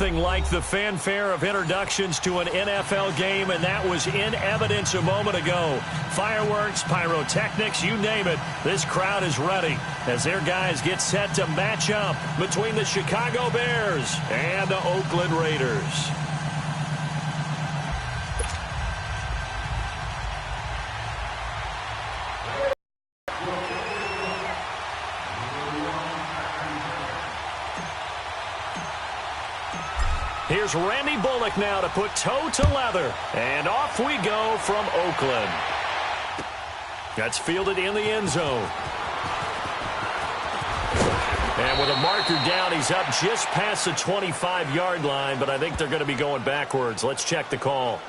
nothing like the fanfare of introductions to an NFL game, and that was in evidence a moment ago. Fireworks, pyrotechnics, you name it. This crowd is ready as their guys get set to match up between the Chicago Bears and the Oakland Raiders. Here's Randy Bullock now to put toe to leather. And off we go from Oakland. That's fielded in the end zone. And with a marker down, he's up just past the 25-yard line, but I think they're going to be going backwards. Let's check the call.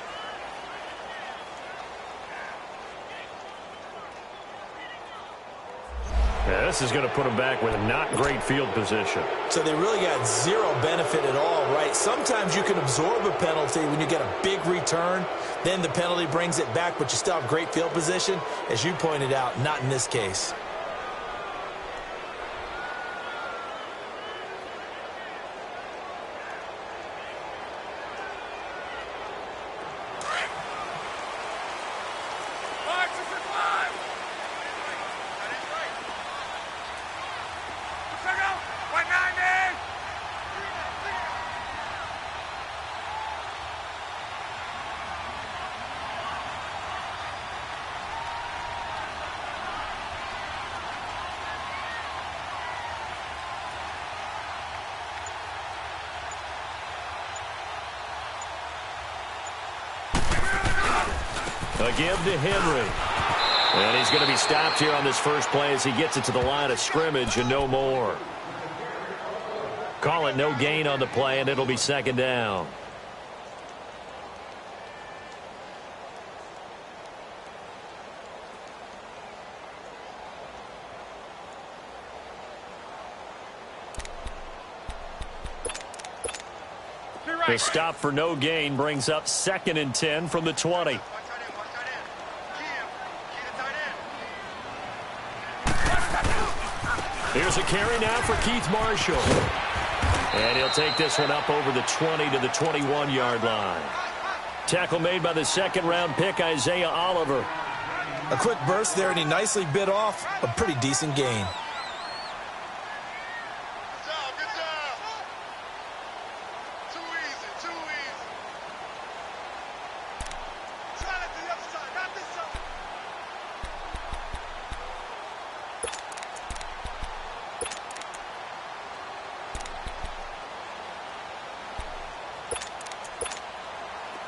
Yeah, this is going to put them back with a not great field position. So they really got zero benefit at all, right? Sometimes you can absorb a penalty when you get a big return. Then the penalty brings it back, but you still have great field position. As you pointed out, not in this case. A give to Henry. And he's going to be stopped here on this first play as he gets it to the line of scrimmage and no more. Call it no gain on the play, and it'll be second down. The stop for no gain brings up 2nd and 10 from the 20. Here's a carry now for Keith Marshall. And he'll take this one up over the 20 to the 21-yard line. Tackle made by the second-round pick, Isaiah Oliver. A quick burst there, and he nicely bit off a pretty decent gain.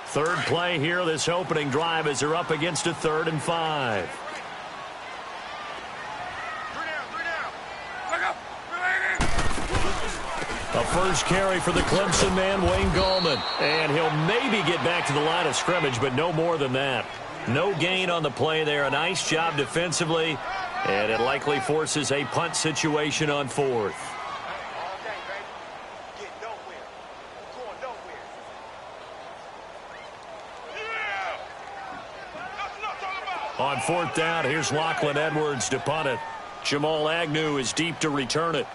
Third play here, this opening drive, as they're up against a 3rd and 5. A first carry for the Clemson man, Wayne Gallman. And he'll maybe get back to the line of scrimmage, but no more than that. No gain on the play there. A nice job defensively, and it likely forces a punt situation on 4th. On 4th down, here's Lachlan Edwards to punt it. Jamal Agnew is deep to return it.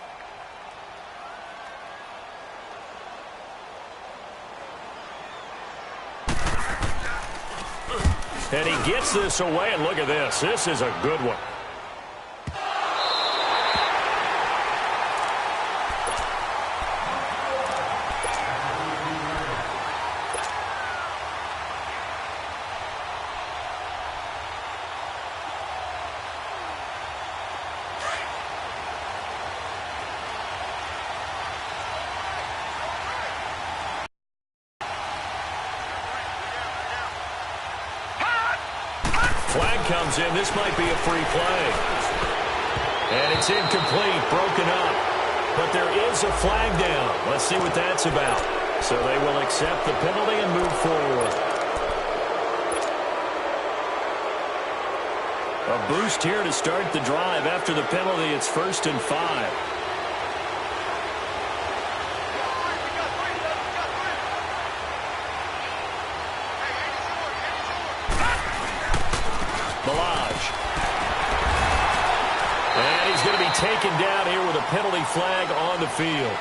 And he gets this away, and look at this. This is a good one. Flag comes in. This might be a free play. And it's incomplete, broken up. But there is a flag down. Let's see what that's about. So they will accept the penalty and move forward. A boost here to start the drive. After the penalty, it's 1st and 5. Taken down here with a penalty flag on the field.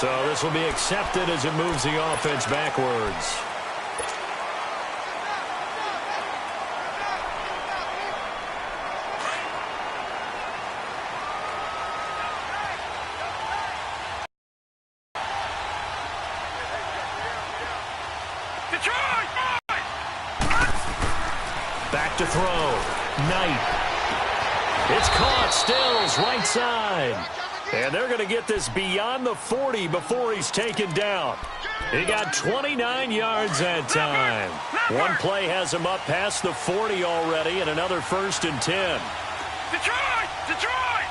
So this will be accepted as it moves the offense backwards. Back to throw. Knight. It's caught. Stills right side. And they're going to get this beyond the 40 before he's taken down. He got 29 yards that time. One play has him up past the 40 already, and another 1st and 10. Detroit! Detroit!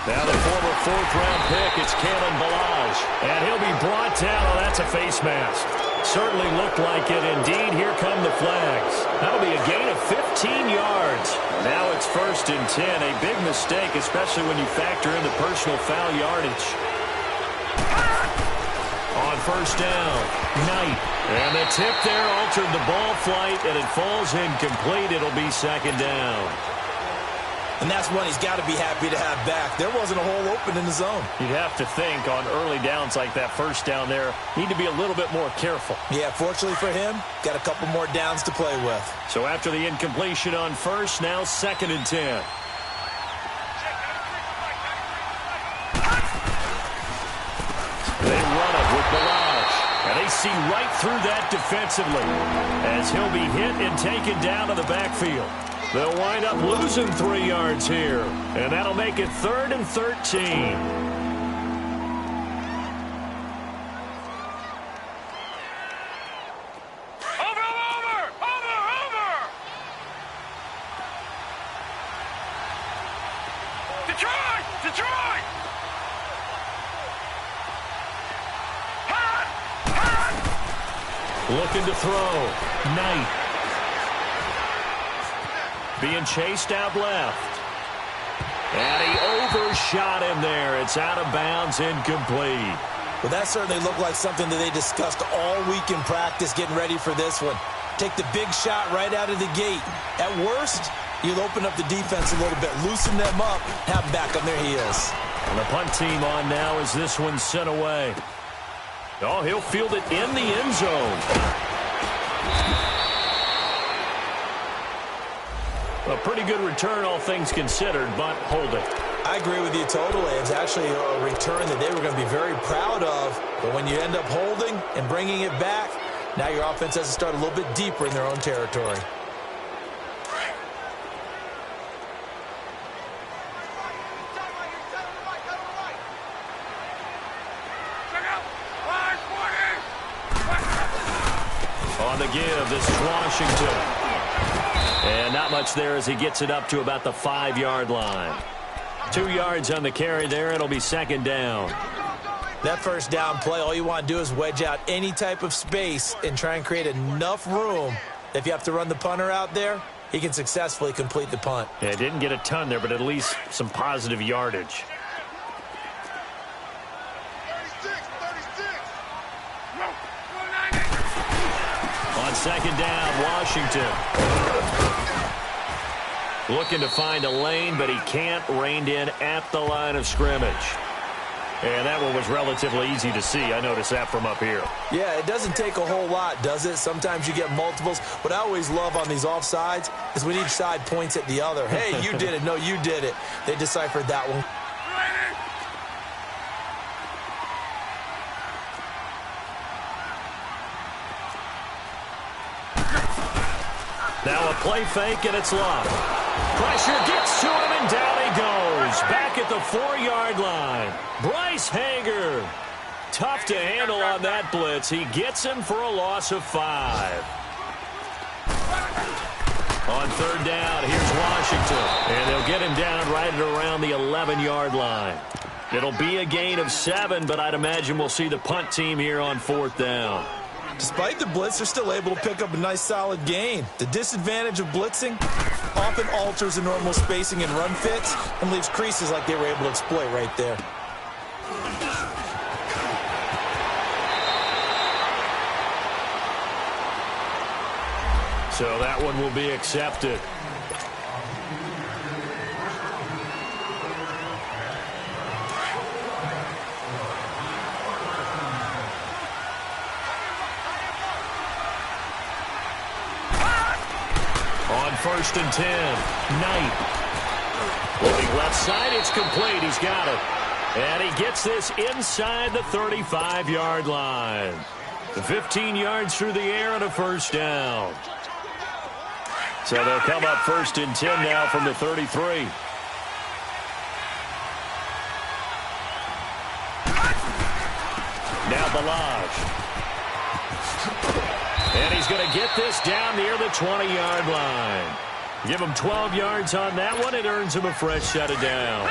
Now the former 4th-round pick, it's Kalen Ballage. And he'll be brought down. Oh, that's a face mask. Certainly looked like it. Indeed, here come the flags. That'll be a gain of 15 yards. Now it's 1st and 10. A big mistake, especially when you factor in the personal foul yardage. On 1st down, Knight. And the tip there altered the ball flight, and it falls incomplete. It'll be 2nd down. And that's one he's got to be happy to have back. There wasn't a hole open in the zone. You'd have to think on early downs like that 1st down there, need to be a little bit more careful. Yeah, fortunately for him, got a couple more downs to play with. So after the incompletion on 1st, now 2nd and 10. They run it with Ballage. And they see right through that defensively as he'll be hit and taken down to the backfield. They'll wind up losing 3 yards here, and that'll make it 3rd and 13. Over! Detroit! Detroit! Looking to throw. Knight. Being chased out left. And he overshot him there. It's out of bounds, incomplete. Well, that certainly looked like something that they discussed all week in practice getting ready for this one. Take the big shot right out of the gate. At worst, you'll open up the defense a little bit, loosen them up, have them back on their heels. And the punt team on now as this one's sent away. Oh, he'll field it in the end zone. A pretty good return, all things considered, but hold it. I agree with you totally. It's actually a return that they were going to be very proud of. But when you end up holding and bringing it back, now your offense has to start a little bit deeper in their own territory. On the give, this is Washington. And not much there as he gets it up to about the 5-yard line. 2 yards on the carry there. It'll be 2nd down. That 1st down play, all you want to do is wedge out any type of space and try and create enough room. If you have to run the punter out there, he can successfully complete the punt. Yeah, didn't get a ton there, but at least some positive yardage. 2nd down, Washington. Looking to find a lane, but he can't. Reined in at the line of scrimmage. And that one was relatively easy to see. I noticed that from up here. Yeah, it doesn't take a whole lot, does it? Sometimes you get multiples. What I always love on these offsides is when each side points at the other. Hey, you did it. No, you did it. They deciphered that one. Now a play fake, and it's locked. Pressure gets to him, and down he goes. Back at the 4-yard line. Bryce Hager. Tough to handle on that blitz. He gets him for a loss of 5. On 3rd down, here's Washington. And they'll get him down right at around the 11-yard line. It'll be a gain of 7, but I'd imagine we'll see the punt team here on 4th down. Despite the blitz, they're still able to pick up a nice solid gain. The disadvantage of blitzing often alters the normal spacing and run fits and leaves creases like they were able to exploit right there. So that one will be accepted. first and 10. Knight. Looking left side, it's complete. He's got it. And he gets this inside the 35-yard line. 15 yards through the air and a first down. So they'll come up first and 10 now from the 33. Now Balaj. And he's going to get this down near the 20-yard line. Give him 12 yards on that one. It earns him a fresh set of downs.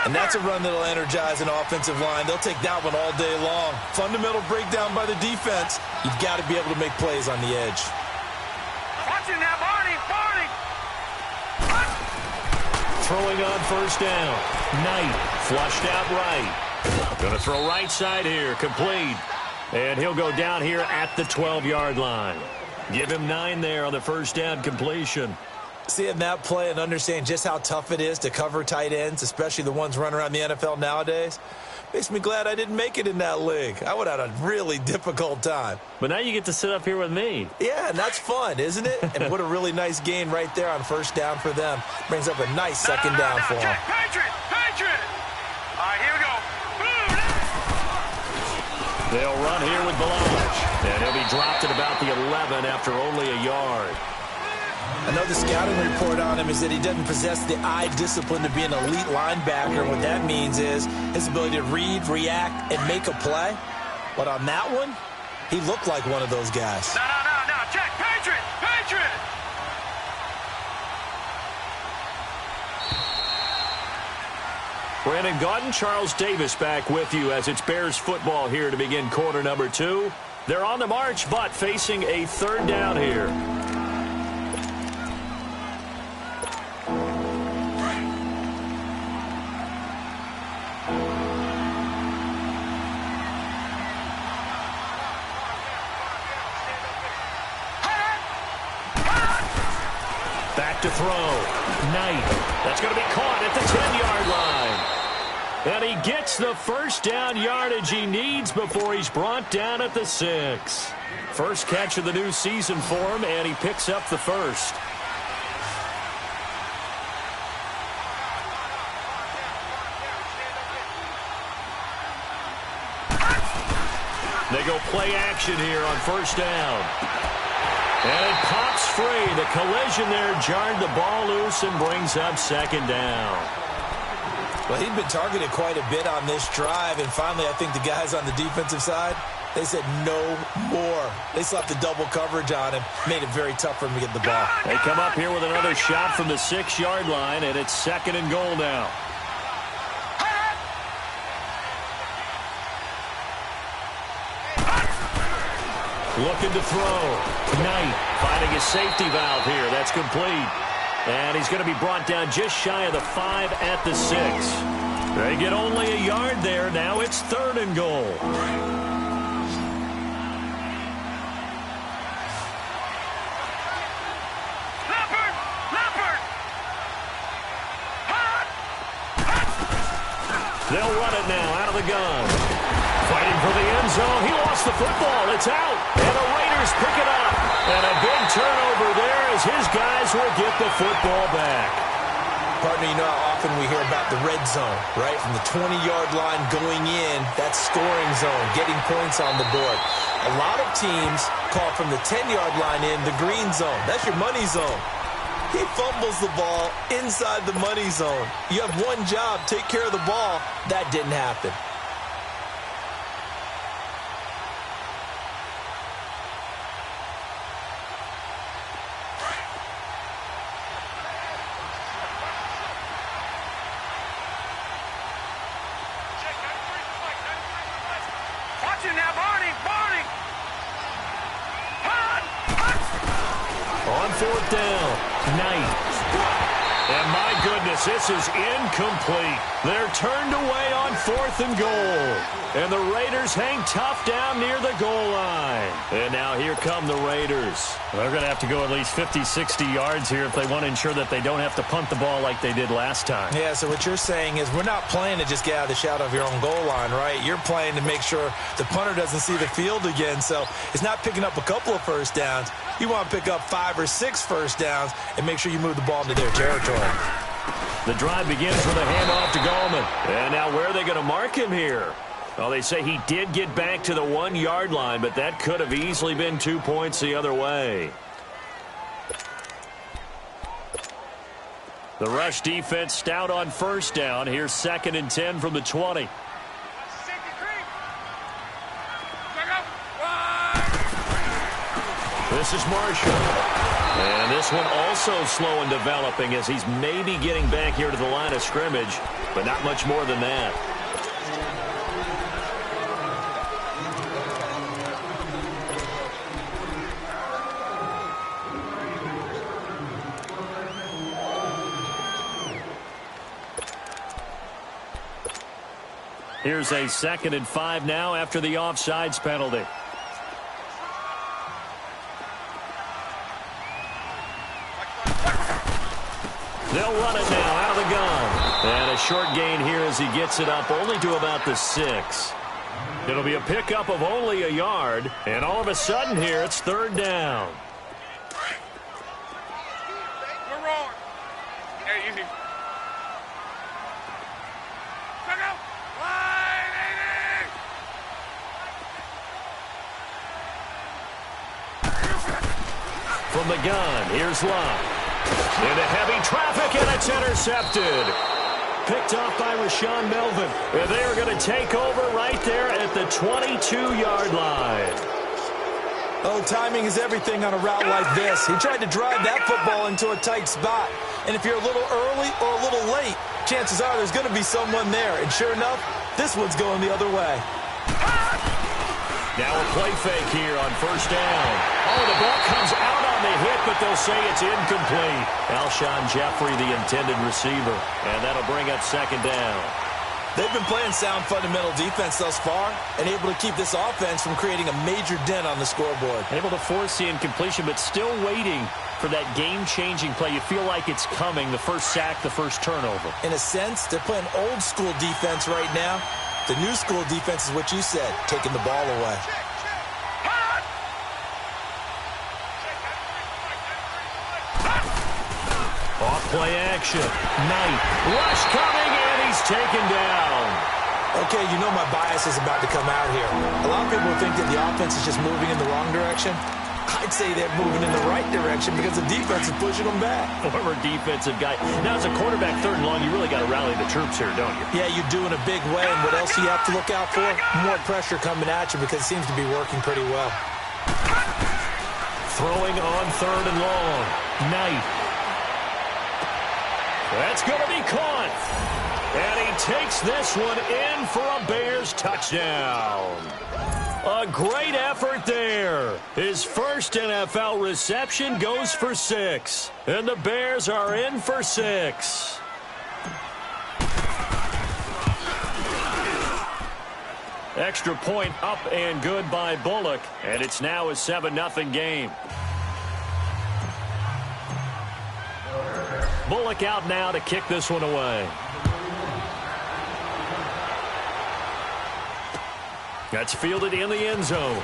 And that's a run that'll energize an offensive line. They'll take that one all day long. Fundamental breakdown by the defense. You've got to be able to make plays on the edge. Watching that, Barney. Throwing on first down. Knight flushed out right. Going to throw right side here. Complete. And he'll go down here at the 12-yard line. Give him 9 there on the first down completion. Seeing that play and understand just how tough it is to cover tight ends, especially the ones running around the NFL nowadays, makes me glad I didn't make it in that league. I would have had a really difficult time. But now you get to sit up here with me. Yeah, and that's fun, isn't it? And what a really nice gain right there on first down for them. Brings up a nice second down for them. Patriot! All right, here we go. They'll run here with Balaj. And he'll be dropped at about the 11 after only a yard. I know the scouting report on him is that he doesn't possess the eye discipline to be an elite linebacker. What that means is his ability to read, react, and make a play. But on that one, he looked like one of those guys. No. Check. Patriot! Brandon Gaudin, Charles Davis back with you as it's Bears football here to begin quarter number 2. They're on the march, but facing a third down here. Back to throw. Knight. That's going to be caught at the 10-yard line. And he gets the first down yardage he needs before he's brought down at the 6. First catch of the new season for him, and he picks up the first. They go play action here on first down. And it pops free. The collision there jarred the ball loose and brings up second down. Well, he'd been targeted quite a bit on this drive, and finally I think the guys on the defensive side, they said no more. They slapped the double coverage on him, made it very tough for him to get the ball. They come up here with another shot from the 6-yard line, and it's second and goal now. Looking to throw. Knight finding his safety valve here. That's complete. And he's going to be brought down just shy of the 5 at the 6. They get only a yard there. Now it's third and goal. Leopard! They'll run it now out of the gun. Fighting for the end zone. He lost the football. It's out. And the Raiders pick it up. And a big turnover there as his guys will get the football back. Partner, you know how often we hear about the red zone, right? From the 20-yard line going in, that's scoring zone, getting points on the board. A lot of teams call from the 10-yard line in the green zone. That's your money zone. He fumbles the ball inside the money zone. You have one job, take care of the ball. That didn't happen. On fourth down, Knight. And my goodness, this. This is incomplete. They're turned away on 4th and goal. And the Raiders hang tough down near the goal line. And now here come the Raiders. They're going to have to go at least 50, 60 yards here if they want to ensure that they don't have to punt the ball like they did last time. Yeah, so what you're saying is we're not playing to just get out of the shadow of your own goal line, right? You're playing to make sure the punter doesn't see the field again. So it's not picking up a couple of first downs. You want to pick up 5 or 6 first downs and make sure you move the ball into their territory. The drive begins with a handoff to Gallman. And now where are they going to mark him here? Well, they say he did get back to the 1-yard line, but that could have easily been 2 points the other way. The rush defense stout on first down. Here's 2nd and 10 from the 20. This is Marshall. And this one also slow in developing as he's maybe getting back here to the line of scrimmage, but not much more than that. Here's a 2nd and 5 now after the offsides penalty. They'll run it now out of the gun. And a short gain here as he gets it up only to about the 6. It'll be a pickup of only a yard. And all of a sudden here, it's 3rd down. We're wrong. Hey, easy. From the gun, here's Love. Into heavy traffic, and it's intercepted. Picked off by Rashawn Melvin. And they are going to take over right there at the 22-yard line. Oh, timing is everything on a route like this. He tried to drive that football into a tight spot. And if you're a little early or a little late, chances are there's going to be someone there. And sure enough, this one's going the other way. Now a play fake here on first down. Oh, the ball comes out on the hit, but they'll say it's incomplete. Alshon Jeffrey, the intended receiver. And that'll bring up 2nd down. They've been playing sound fundamental defense thus far and able to keep this offense from creating a major dent on the scoreboard. Able to force the incompletion, but still waiting for that game-changing play. You feel like it's coming, the first sack, the first turnover. In a sense, they're playing old-school defense right now. The new school defense is what you said, taking the ball away. Off play action. Knight. Rush coming, and he's taken down. Okay, you know my bias is about to come out here. A lot of people think that the offense is just moving in the wrong direction. I'd say they're moving in the right direction because the defense is pushing them back. Former defensive guy. Now, as a quarterback, 3rd and long, you really got to rally the troops here, don't you? Yeah, you do in a big way. And what else do you have to look out for? More pressure coming at you because it seems to be working pretty well. Throwing on 3rd and long. Knight. That's going to be caught. And he takes this one in for a Bears touchdown. A great effort there. His first NFL reception goes for 6. And the Bears are in for 6. Extra point up and good by Bullock. And it's now a 7-0 game. Bullock out now to kick this one away. That's fielded in the end zone.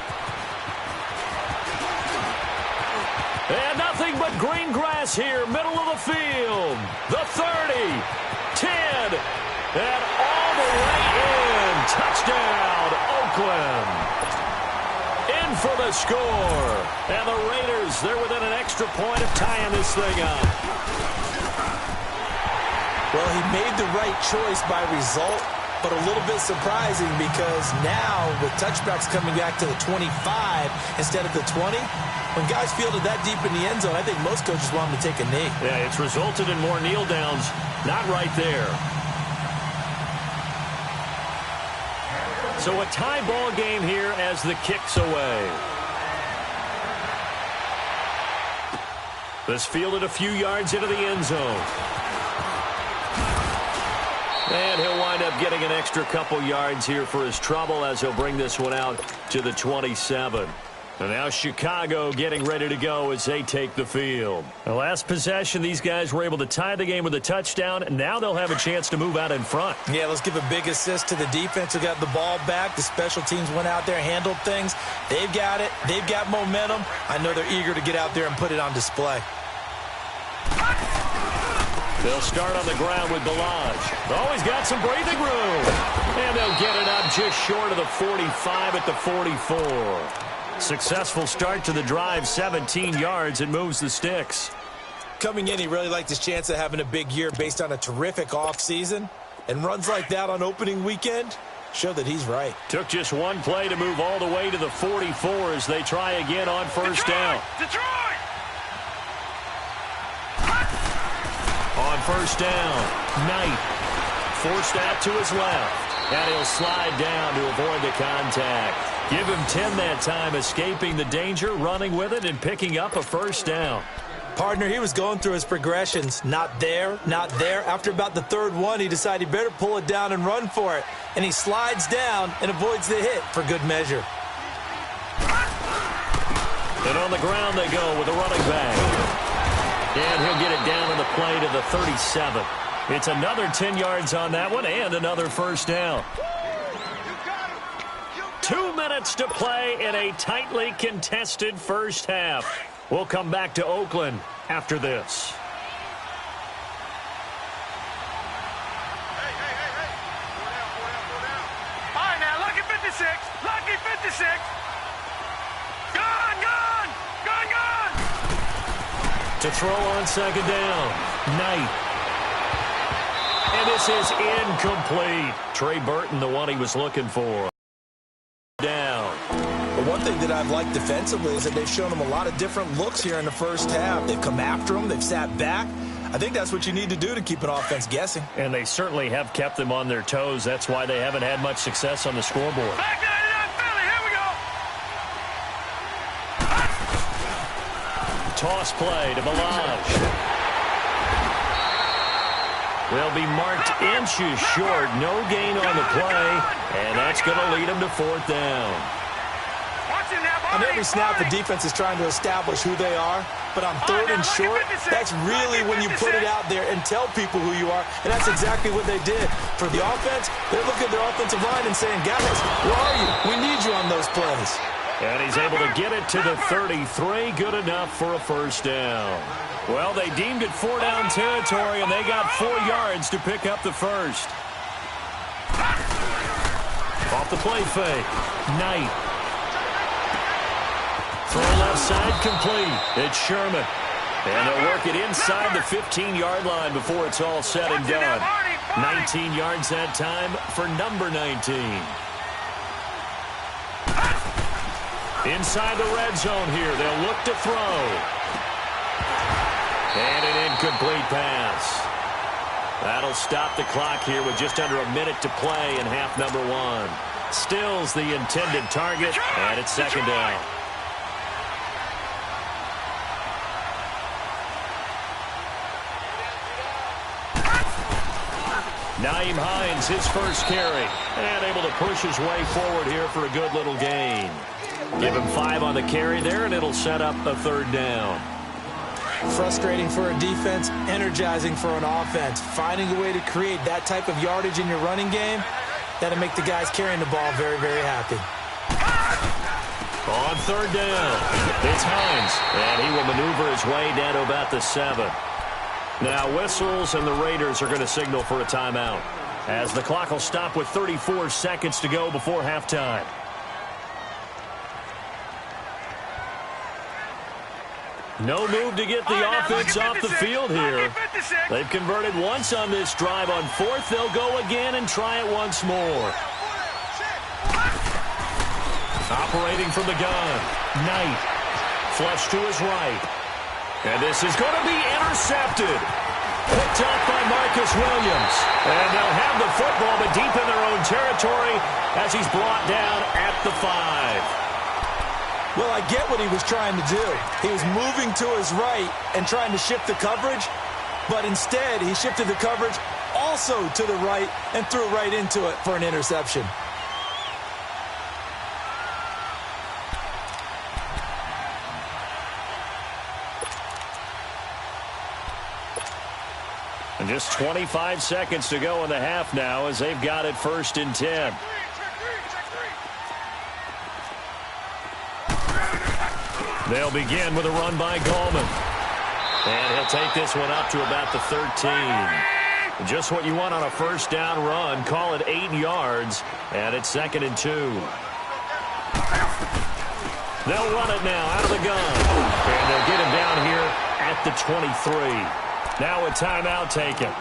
And nothing but green grass here, middle of the field. The 30, 10, and all the way in. Touchdown, Oakland. In for the score. And the Raiders, they're within an extra point of tying this thing up. Well, he made the right choice by result, but a little bit surprising because now with touchbacks coming back to the 25 instead of the 20, when guys fielded that deep in the end zone, I think most coaches want them to take a knee. Yeah, it's resulted in more kneel downs. Not right there. So a tie ball game here as the kick's away. This fielded a few yards into the end zone. And he'll wind up getting an extra couple yards here for his trouble as he'll bring this one out to the 27. And now Chicago getting ready to go as they take the field. The last possession, these guys were able to tie the game with a touchdown, and now they'll have a chance to move out in front. Yeah, let's give a big assist to the defense who got the ball back. The special teams went out there, handled things. They've got it. They've got momentum. I know they're eager to get out there and put it on display. They'll start on the ground with Balaj. Always got some breathing room. And they'll get it up just short of the 45 at the 44. Successful start to the drive, 17 yards, and moves the sticks. Coming in, he really liked his chance of having a big year based on a terrific offseason. And runs like that on opening weekend show that he's right. Took just one play to move all the way to the 44 as they try again on first down. Detroit! On first down, Knight forced out to his left, and he'll slide down to avoid the contact. Give him 10 that time, escaping the danger, running with it, and picking up a first down. Partner, he was going through his progressions. Not there, not there. After about the third one, he decided he better pull it down and run for it. And he slides down and avoids the hit for good measure. And on the ground they go with a running back. And he'll get it down on the play to the 37. It's another 10 yards on that one and another first down. 2 minutes to play in a tightly contested first half. We'll come back to Oakland after this. Hey. All right, now, lucky 56. Lucky 56. Gone. To throw on second down, Knight. And this is incomplete. Trey Burton, the one he was looking for. Down. But one thing that I've liked defensively is that they've shown him a lot of different looks here in the first half. They've come after him. They've sat back. I think that's what you need to do to keep an offense guessing. And they certainly have kept them on their toes. That's why they haven't had much success on the scoreboard. Back 99 Philly. Here we go. Toss play to Balaj. They'll be marked inches short. No gain on the play. And that's going to lead them to fourth down. On every snap, the defense is trying to establish who they are. But on third and short, that's really when you put it out there and tell people who you are. And that's exactly what they did. For the offense, they're looking at their offensive line and saying, guys, where are you? We need you on those plays. And he's able to get it to the 33. Good enough for a first down. Well, they deemed it 4-down territory, and they got 4 yards to pick up the first. Off the play fake. Knight. Throw left side complete. It's Sherman. And they'll work it inside the 15-yard line before it's all said and done. 19 yards that time for number 19. Inside the red zone here. They'll look to throw. And an incomplete pass. That'll stop the clock here with just under a minute to play in half number 1. Still's the intended target, and it's second down. Nyheim Hines, his first carry, and able to push his way forward here for a good little gain. Give him 5 on the carry there, and it'll set up a third down. Frustrating for a defense, energizing for an offense. Finding a way to create that type of yardage in your running game, that'll make the guys carrying the ball very, very happy. On third down, it's Hines, and he will maneuver his way down to about the 7. Now whistles, and the Raiders are going to signal for a timeout, as the clock will stop with 34 seconds to go before halftime. No move to get the offense off the field here. They've converted once on this drive. On fourth, they'll go again and try it once more. Operating from the gun, Knight. Flush to his right. And this is going to be intercepted. Picked up by Marcus Williams. And they'll have the football, but deep in their own territory as he's brought down at the 5. Well, I get what he was trying to do. He was moving to his right and trying to shift the coverage, but instead he shifted the coverage all also to the right and threw right into it for an interception. And just 25 seconds to go in the half now as they've got it 1st and 10. They'll begin with a run by Gallman. And he'll take this one up to about the 13. Just what you want on a 1st down run. Call it 8 yards. And it's 2nd and 2. They'll run it now out of the gun. And they'll get him down here at the 23. Now a timeout taken.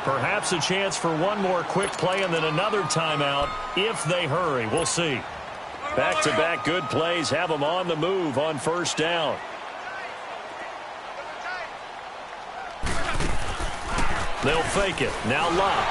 Perhaps a chance for one more quick play and then another timeout if they hurry. We'll see. Back-to-back good plays have them on the move on 1st down. They'll fake it. Now Luck.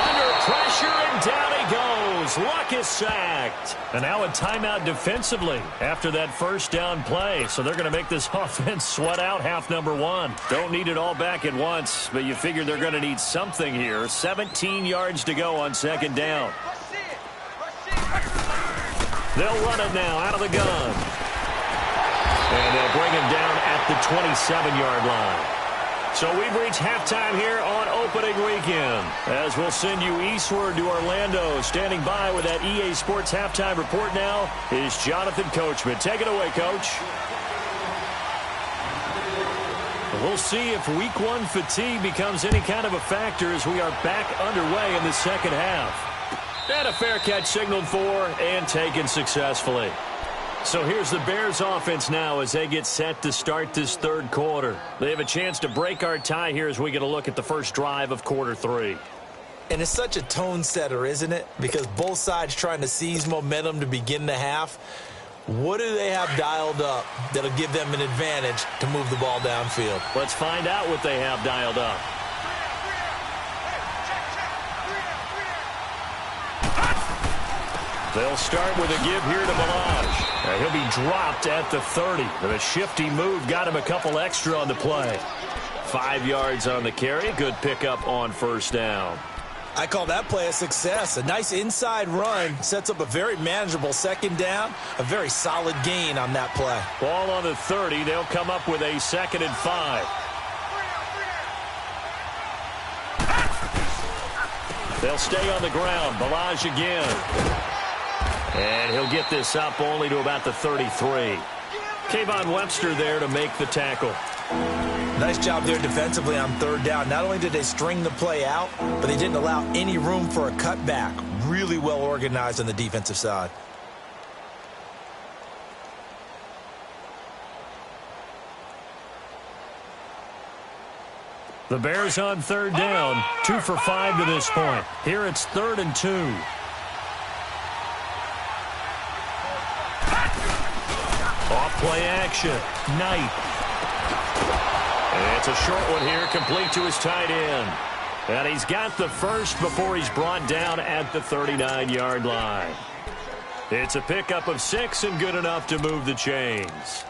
Under pressure and down he goes. Luck is sacked. And now a timeout defensively after that 1st down play. So they're going to make this offense sweat out half number 1. Don't need it all back at once, but you figure they're going to need something here. 17 yards to go on 2nd down. They'll run it now out of the gun. And they'll bring him down at the 27-yard line. So we've reached halftime here on opening weekend. As we'll send you eastward to Orlando. Standing by with that EA Sports halftime report now is Jonathan Coachman. Take it away, Coach. We'll see if week 1 fatigue becomes any kind of a factor as we are back underway in the 2nd half. And a fair catch signaled for and taken successfully. So here's the Bears offense now as they get set to start this 3rd quarter. They have a chance to break our tie here as we get a look at the first drive of quarter 3. And it's such a tone setter, isn't it? Because both sides trying to seize momentum to begin the half. What do they have dialed up that'll give them an advantage to move the ball downfield? Let's find out what they have dialed up. They'll start with a give here to Balaj. He'll be dropped at the 30. But a shifty move got him a couple extra on the play. 5 yards on the carry. Good pickup on 1st down. I call that play a success. A nice inside run sets up a very manageable 2nd down. A very solid gain on that play. Ball on the 30. They'll come up with a 2nd and 5. They'll stay on the ground. Balaj again. And he'll get this up only to about the 33. Kayvon Webster there to make the tackle. Nice job there defensively on 3rd down. Not only did they string the play out, but they didn't allow any room for a cutback. Really well organized on the defensive side. The Bears on 3rd down. 2 for 5 to this point. Here it's 3rd and 2. Off-play action. Knight. And it's a short one here, complete to his tight end. And he's got the first before he's brought down at the 39-yard line. It's a pickup of 6 and good enough to move the chains.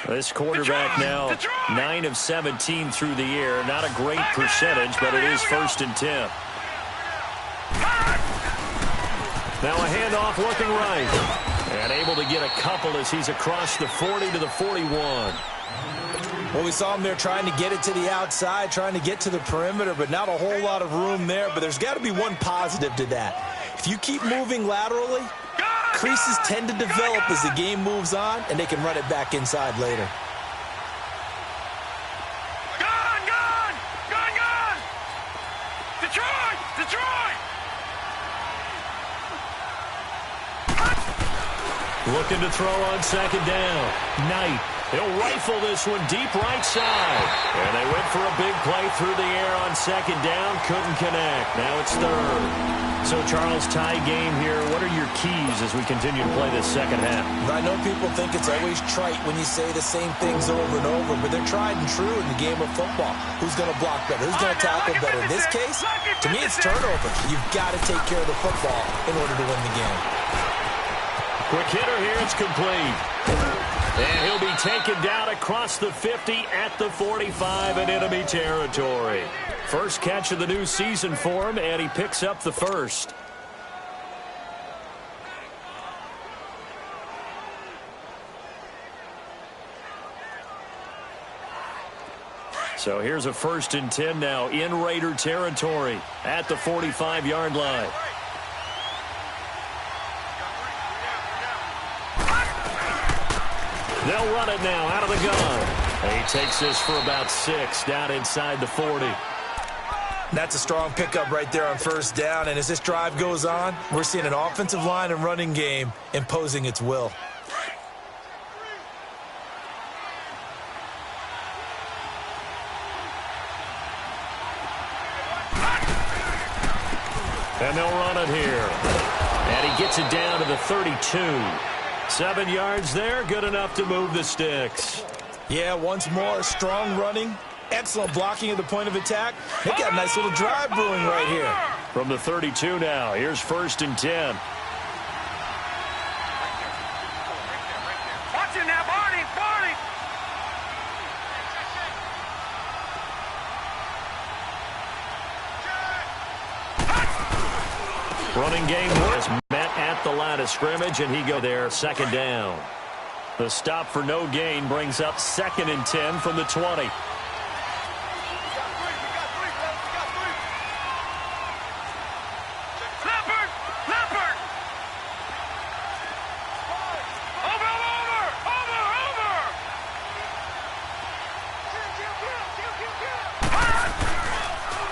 This quarterback now 9 of 17 through the air. Not a great percentage, but it is 1st and 10. Now a handoff looking right. And able to get a couple as he's across the 40 to the 41. Well, we saw him there trying to get it to the outside, trying to get to the perimeter, but not a whole lot of room there. But there's got to be one positive to that. If you keep moving laterally, creases tend to develop as the game moves on, and they can run it back inside later. Gone! Detroit! Looking to throw on 2nd down. Knight. He'll rifle this one deep right side. And they went for a big play through the air on 2nd down. Couldn't connect. Now it's 3rd. So, Charles, tie game here. What are your keys as we continue to play this 2nd half? I know people think it's always trite when you say the same things over and over, but they're tried and true in the game of football. Who's going to block better? Who's going to tackle better? In this case, to me, it's turnovers. You've got to take care of the football in order to win the game. Quick hitter here. It's complete. And he'll be taken down across the 50 at the 45 in enemy territory. First catch of the new season for him, and he picks up the first. So here's a 1st and 10 now in Raider territory at the 45-yard line. They'll run it now out of the gun. He takes this for about 6 down inside the 40. That's a strong pickup right there on 1st down. And as this drive goes on, we're seeing an offensive line and running game imposing its will. And they'll run it here. And he gets it down to the 32. 7 yards there, good enough to move the sticks. Yeah, once more, strong running, excellent blocking at the point of attack. They got a nice little drive brewing right here. From the 32 now, here's 1st and 10. Watch it now, Barney, Barney. Running game was met at the line of scrimmage, and he go there, 2nd down. The stop for no gain brings up 2nd and 10 from the 20.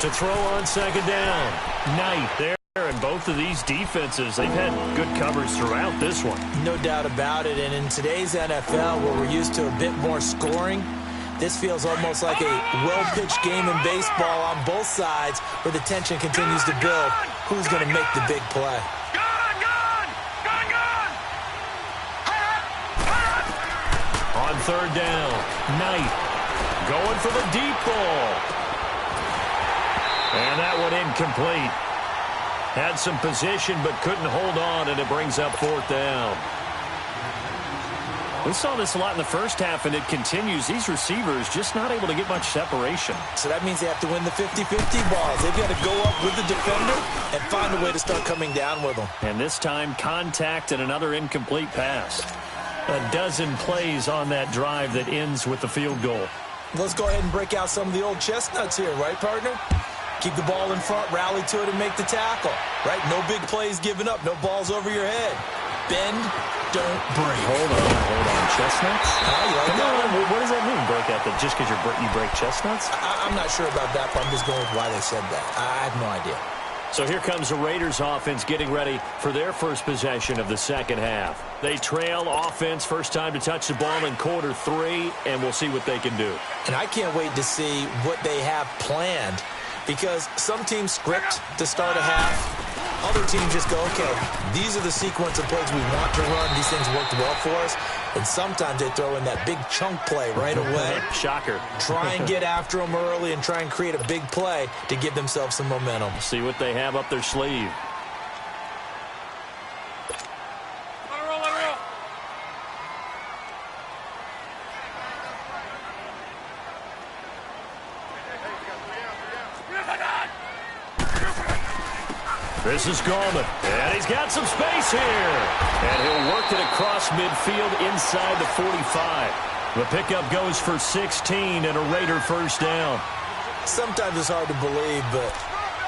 To throw on 2nd down. Knight there. And both of these defenses, they've had good coverage throughout this one. No doubt about it. And in today's NFL, where we're used to a bit more scoring, this feels almost like a well-pitched game in baseball on both sides where the tension continues to build. Who's going to make the big play? On 3rd down, Knight going for the deep ball. And that one incomplete. Had some position but couldn't hold on, and it brings up 4th down. We saw this a lot in the first half, and it continues. These receivers just not able to get much separation. So that means they have to win the 50-50 balls. They've got to go up with the defender and find a way to start coming down with them. And this time, contact and another incomplete pass. A dozen plays on that drive that ends with the field goal. Let's go ahead and break out some of the old chestnuts here, right, partner? Keep the ball in front, rally to it, and make the tackle. Right? No big plays given up. No balls over your head. Bend, don't break. Hold on. Chestnuts? You like that one? What does that mean, break out? That just because you break chestnuts? I'm not sure about that, but I'm just going with why they said that. I have no idea. So here comes the Raiders offense getting ready for their first possession of the 2nd half. They trail offense, first time to touch the ball in quarter 3, and we'll see what they can do. And I can't wait to see what they have planned, because some teams script to start a half. Other teams just go, okay, these are the sequence of plays we want to run. These things worked well for us. And sometimes they throw in that big chunk play right away. Shocker. Try and get after them early and try and create a big play to give themselves some momentum. See what they have up their sleeve. This is Gallman, and he's got some space here. And he'll work it across midfield inside the 45. The pickup goes for 16 and a Raider 1st down. Sometimes it's hard to believe, but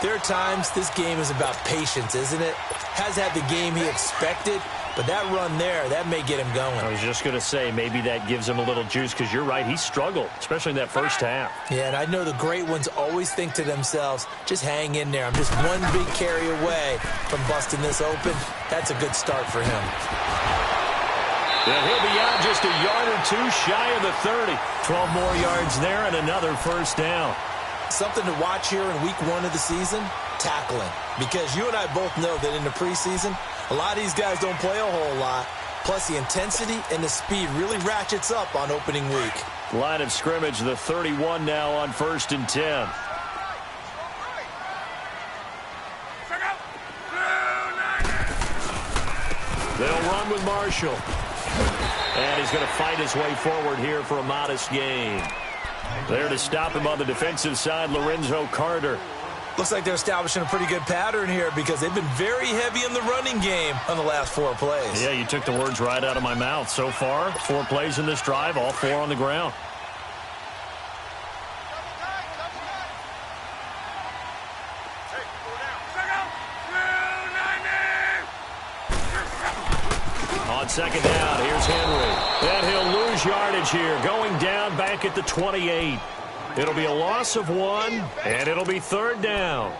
there are times this game is about patience, isn't it? Has had the game he expected, but that run there, that may get him going. I was just going to say, maybe that gives him a little juice, because you're right, he struggled, especially in that first half. Yeah, and I know the great ones always think to themselves, just hang in there. I'm just one big carry away from busting this open. That's a good start for him. And he'll be out just a yard or two shy of the 30. 12 more yards there and another 1st down. Something to watch here in week 1 of the season, tackling. Because you and I both know that in the preseason, a lot of these guys don't play a whole lot. Plus, the intensity and the speed really ratchets up on opening week. Line of scrimmage, the 31 now on 1st and 10. They'll run with Marshall. And he's going to fight his way forward here for a modest gain. There to stop him on the defensive side, Lorenzo Carter. Looks like they're establishing a pretty good pattern here because they've been very heavy in the running game on the last 4 plays. Yeah, you took the words right out of my mouth. So far, 4 plays in this drive, all 4 on the ground. On second down, here's Henry. And he'll lose yardage here, going down back at the 28. It'll be a loss of 1, and it'll be 3rd down.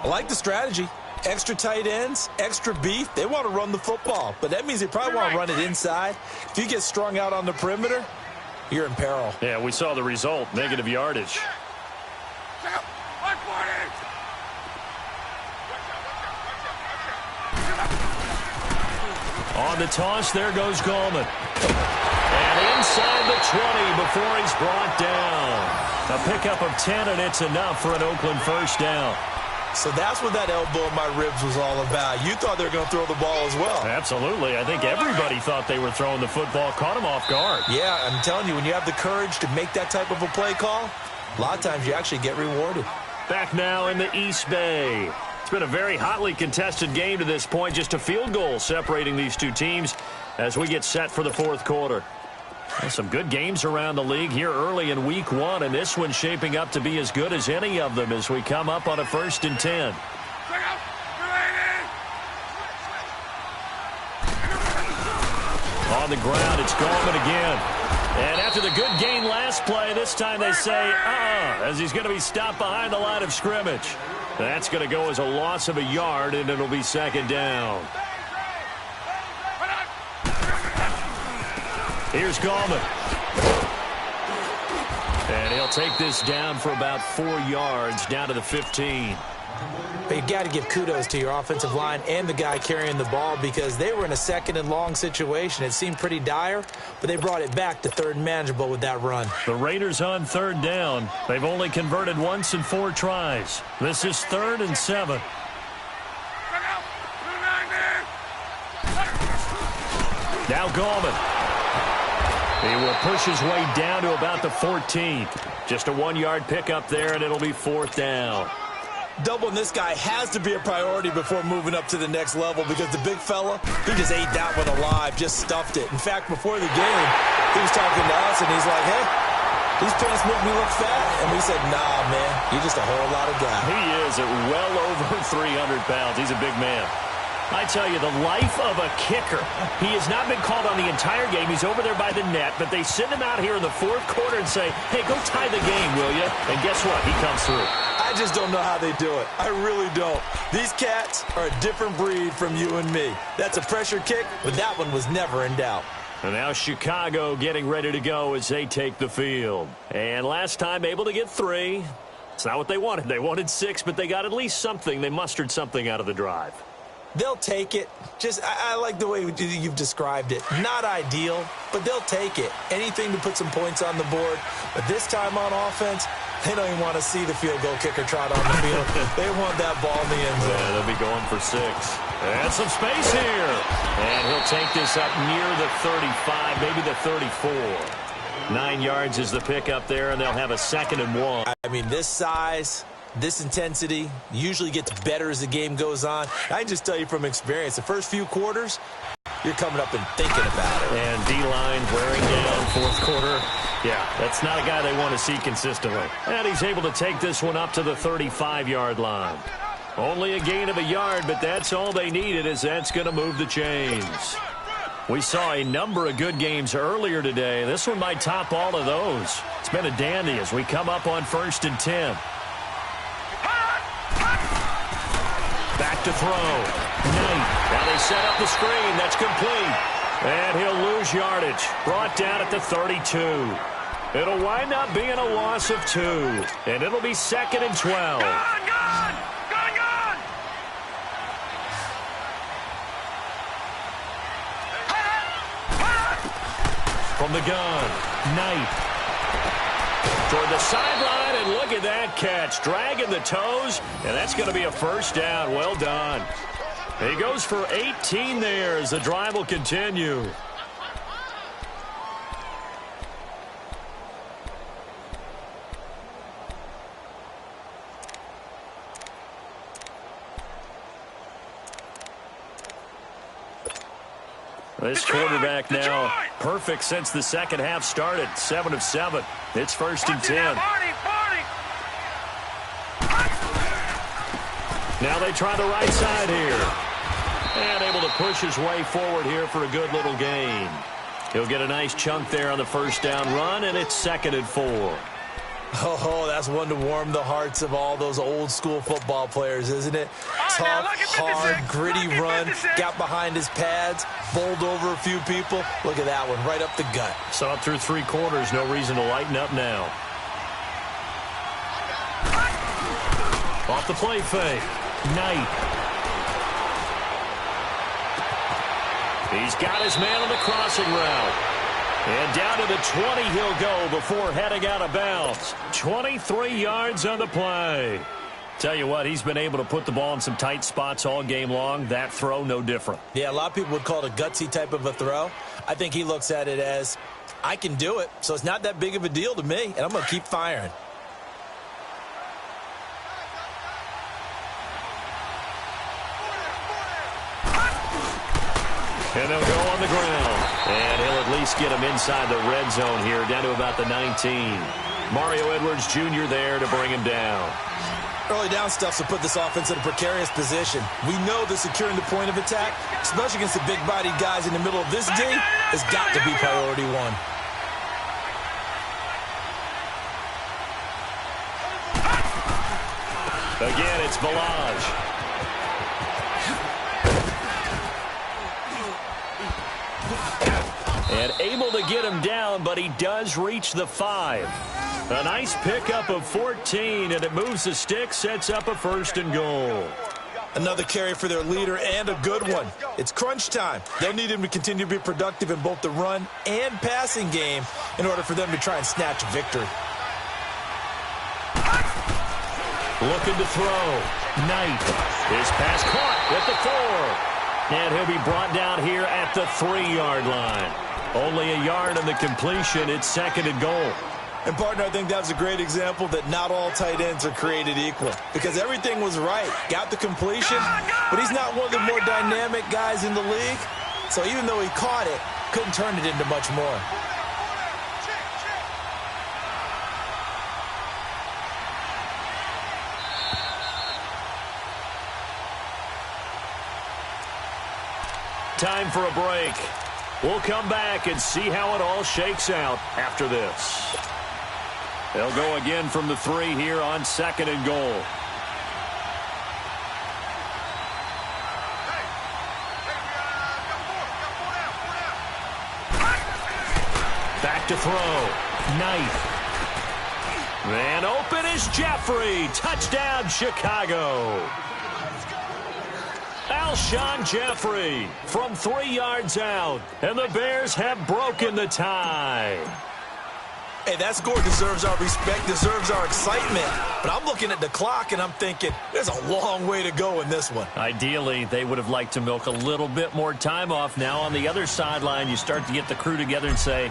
I like the strategy. Extra tight ends, extra beef. They want to run the football, but that means they probably want to run it inside. If you get strung out on the perimeter, you're in peril. Yeah, we saw the result, negative yardage. On the toss, there goes Gallman. And inside the 20 before he's brought down. A pickup of 10, and it's enough for an Oakland first down. So that's what that elbow in my ribs was all about. You thought they were going to throw the ball as well. Absolutely. I think everybody thought they were throwing the football, caught him off guard. Yeah, I'm telling you, when you have the courage to make that type of a play call, a lot of times you actually get rewarded. Back now in the East Bay. It's been a very hotly contested game to this point. Just a field goal separating these two teams as we get set for the 4th quarter. Well, some good games around the league here early in week 1, and this one's shaping up to be as good as any of them as we come up on a 1st and 10. On the ground, it's Gallman again. And after the good gain last play, this time they say, as he's going to be stopped behind the line of scrimmage. That's going to go as a loss of a yard, and it'll be 2nd down. Here's Gallman. And he'll take this down for about 4 yards, down to the 15. But you got to give kudos to your offensive line and the guy carrying the ball because they were in a 2nd and long situation. It seemed pretty dire, but they brought it back to 3rd and manageable with that run. The Raiders on 3rd down. They've only converted once in 4 tries. This is 3rd and 7. Now Gallman. He will push his way down to about the 14th. Just a 1-yard pickup there, and it'll be 4th down. Doubling this guy has to be a priority before moving up to the next level because the big fella, he just ate that one alive, just stuffed it. In fact, before the game, he was talking to us, and he's like, hey, these pants make me look fat. And we said, nah, man, you're just a whole lot of guy. He is at well over 300 pounds. He's a big man. I tell you, the life of a kicker. He has not been called on the entire game. He's over there by the net, but they send him out here in the 4th quarter and say, hey, go tie the game, will you? And guess what? He comes through. I just don't know how they do it. I really don't. These cats are a different breed from you and me. That's a pressure kick, but that one was never in doubt. And now Chicago getting ready to go as they take the field. And last time able to get 3. It's not what they wanted. They wanted 6, but they got at least something. They mustered something out of the drive. They'll take it. I like the way you've described it. Not ideal, but they'll take it. Anything to put some points on the board. But this time on offense, they don't even want to see the field goal kicker trot on the field. They want that ball in the end zone. Yeah, they'll be going for 6. And some space here. And he'll take this up near the 35, maybe the 34. 9 yards is the pickup there, and they'll have a 2nd and 1. I mean, this size, this intensity usually gets better as the game goes on. I can just tell you from experience, the first few quarters, you're coming up and thinking about it. And D-line wearing down 4th quarter. Yeah, that's not a guy they want to see consistently. And he's able to take this one up to the 35-yard line. Only a gain of a yard, but that's all they needed, as that's going to move the chains. We saw a number of good games earlier today. This one might top all of those. It's been a dandy as we come up on 1st and 10. Back to throw. Knight. Now they set up the screen. That's complete. And he'll lose yardage. Brought down at the 32. It'll wind up being a loss of 2. And it'll be 2nd and 12. Gone! From the gun, Knight. Toward the sideline, and look at that catch. Dragging the toes, and that's going to be a 1st down. Well done. He goes for 18 there as the drive will continue. This quarterback now perfect since the second half started. 7 of 7. It's 1st and 10. Now they try the right side here. And able to push his way forward here for a good little gain. He'll get a nice chunk there on the first down run, and it's 2nd and 4. Oh, that's one to warm the hearts of all those old-school football players, isn't it? Tough, hard, gritty run, got behind his pads, bowled over a few people. Look at that one, right up the gut. Saw it through 3 quarters, no reason to lighten up now. Off the play fake. Knight. He's got his man on the crossing route. And down to the 20 he'll go before heading out of bounds. 23 yards on the play. Tell you what, he's been able to put the ball in some tight spots all game long. That throw, no different. Yeah, a lot of people would call it a gutsy type of a throw. I think he looks at it as, I can do it, so it's not that big of a deal to me, and I'm going to keep firing. And they'll go on the ground. And he'll at least get him inside the red zone here, down to about the 19. Mario Edwards Jr. there to bring him down. Early down stuff will put this offense in a precarious position. We know that securing the point of attack, especially against the big-bodied guys in the middle of this D, has got to be priority 1. Again, it's Balaj. And able to get him down, but he does reach the 5. A nice pickup of 14, and it moves the stick, sets up a 1st and goal. Another carry for their leader, and a good one. It's crunch time. They'll need him to continue to be productive in both the run and passing game in order for them to try and snatch a victory. Looking to throw. Knight. His pass caught at the 4. And he'll be brought down here at the 3-yard line. Only a yard on the completion. It's 2nd and goal. And, partner, I think that was a great example that not all tight ends are created equal. Because everything was right. Got the completion, but he's not one of the more dynamic guys in the league. So even though he caught it, couldn't turn it into much more. Time for a break. We'll come back and see how it all shakes out after this. They'll go again from the 3 here on 2nd and goal. Back to throw. Knight. And open is Jeffrey. Touchdown, Chicago. Alshon Jeffrey from 3 yards out. And the Bears have broken the tie. Hey, that score deserves our respect, deserves our excitement. But I'm looking at the clock, and I'm thinking there's a long way to go in this one. Ideally, they would have liked to milk a little bit more time off. Now on the other sideline, you start to get the crew together and say,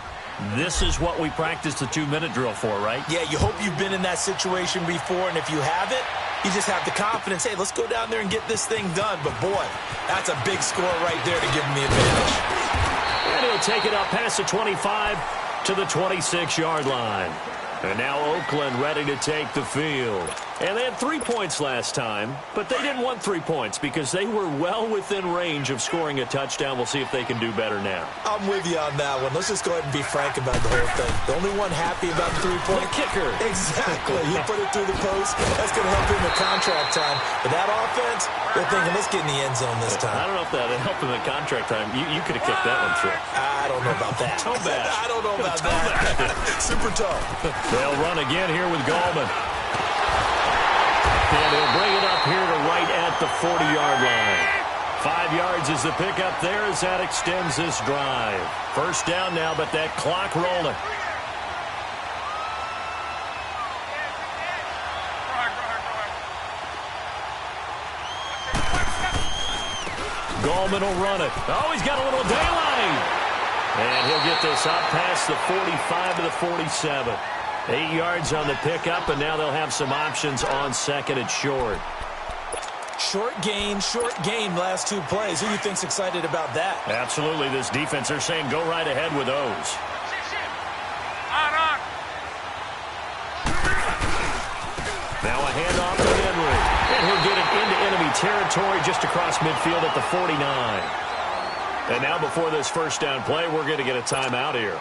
this is what we practiced the 2-minute drill for, right? Yeah, you hope you've been in that situation before, and if you haven't, you just have the confidence, hey, let's go down there and get this thing done. But, boy, that's a big score right there to give them the advantage. And he'll take it up past the 25 to the 26-yard line. And now Oakland ready to take the field. And they had 3 points last time, but they didn't want 3 points because they were well within range of scoring a touchdown. We'll see if they can do better now. I'm with you on that one. Let's just go ahead and be frank about the whole thing. The only one happy about the 3-point kicker. Exactly. He put it through the post. That's going to help him in contract time. But that offense, they're thinking, let's get in the end zone this time. I don't know if that helped him in contract time. You could have kicked that one through. I don't know about that. Toe bash. I don't know about that. Super toe. They'll run again here with Gallman. And he'll bring it up here to right at the 40-yard line. 5 yards is the pickup there as that extends this drive. First down now, but that clock rolling. Gallman will run it. Oh, he's got a little daylight. And he'll get this up past the 45 to the 47. 8 yards on the pickup, and now they'll have some options on 2nd and short. Short gain, last 2 plays. Who do you think's excited about that? Absolutely. This defense, they're saying go right ahead with those. On. Now a handoff to Henry. And he'll get it into enemy territory just across midfield at the 49. And now before this first down play, we're going to get a timeout here,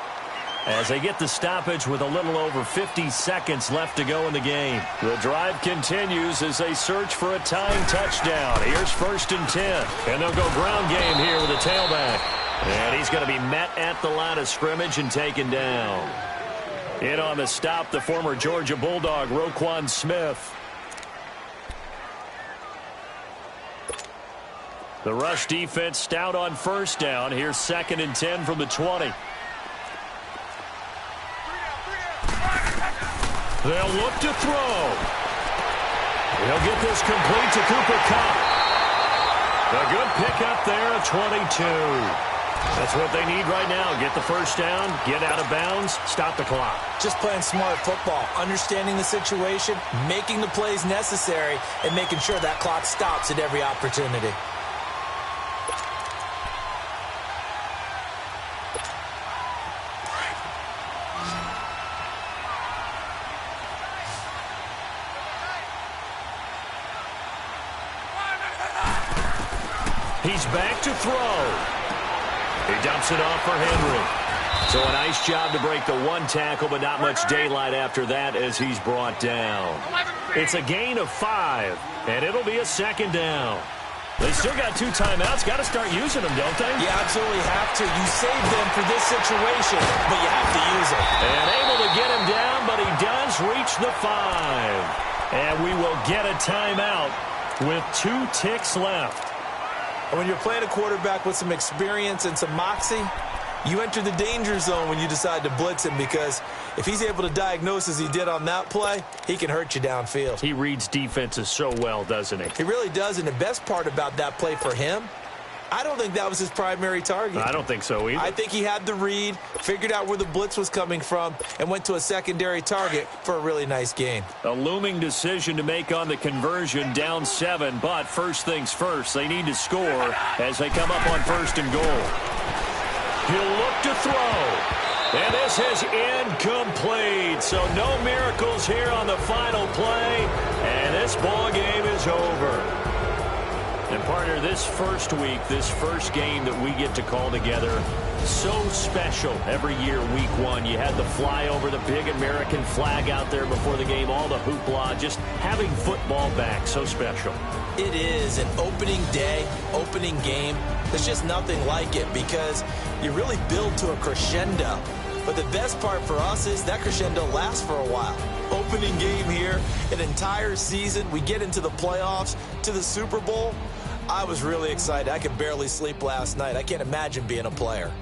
as they get the stoppage with a little over 50 seconds left to go in the game. The drive continues as they search for a tying touchdown. Here's 1st and 10. And they'll go ground game here with a tailback. And he's going to be met at the line of scrimmage and taken down. In on the stop, the former Georgia Bulldog, Roquan Smith. The rush defense stout on 1st down. Here's 2nd and 10 from the 20. They'll look to throw. He'll get this complete to Cooper Kupp. A good pickup there at 22. That's what they need right now. Get the first down, get out of bounds, stop the clock. Just playing smart football, understanding the situation, making the plays necessary, and making sure that clock stops at every opportunity. He's back to throw. He dumps it off for Henry. So a nice job to break the 1 tackle, but not much daylight after that as he's brought down. It's a gain of 5, and it'll be a 2nd down. They still got 2 timeouts. Got to start using them, don't they? You absolutely have to. You save them for this situation, but you have to use them. And able to get him down, but he does reach the 5. And we will get a timeout with 2 ticks left. And when you're playing a quarterback with some experience and some moxie, you enter the danger zone when you decide to blitz him, because if he's able to diagnose as he did on that play, he can hurt you downfield. He reads defenses so well, doesn't he? He really does, and the best part about that play for him, I don't think that was his primary target. I don't think so either. I think he had the read, figured out where the blitz was coming from, and went to a secondary target for a really nice gain. A looming decision to make on the conversion, down 7, but first things first, they need to score as they come up on 1st and goal. He'll look to throw, and this is incomplete, so no miracles here on the final play, and this ball game is over. And partner, this first week, this first game that we get to call together, so special every year, week 1. You had the flyover, the big American flag out there before the game, all the hoopla, just having football back, so special. It is an opening day, opening game. There's just nothing like it, because you really build to a crescendo. But the best part for us is that crescendo lasts for a while. Opening game here, an entire season. We get into the playoffs, to the Super Bowl. I was really excited. I could barely sleep last night. I can't imagine being a player.